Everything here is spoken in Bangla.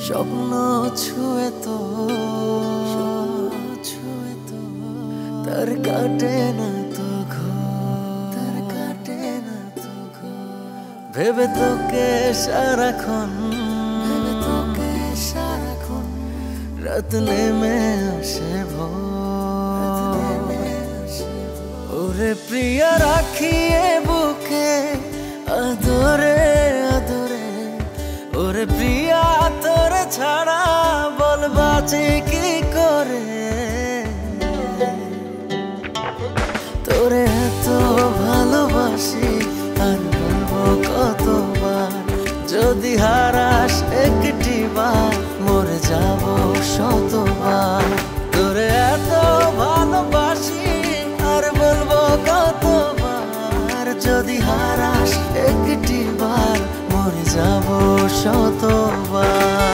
স্বপ্ন ছুঁয়ে তো তার কাটে না তো তার কাটে না তো ভেবে তোকে সারাক্ষণ রাত নেমে আসে ভোর ওরে প্রিয়া রাখিয়ে বুকে আদরে আদরে ওরে প্রিয়া তোর ছাড়া বল বাঁচে কি করে তোরে এত ভালোবাসি আর বলবো কতবার যদি হারাস একটি বার মরে যাব শতবার তোরে এত ভালোবাসি আর বলবো কতবার যদি হারাস একটি বার মরে যাব শতবার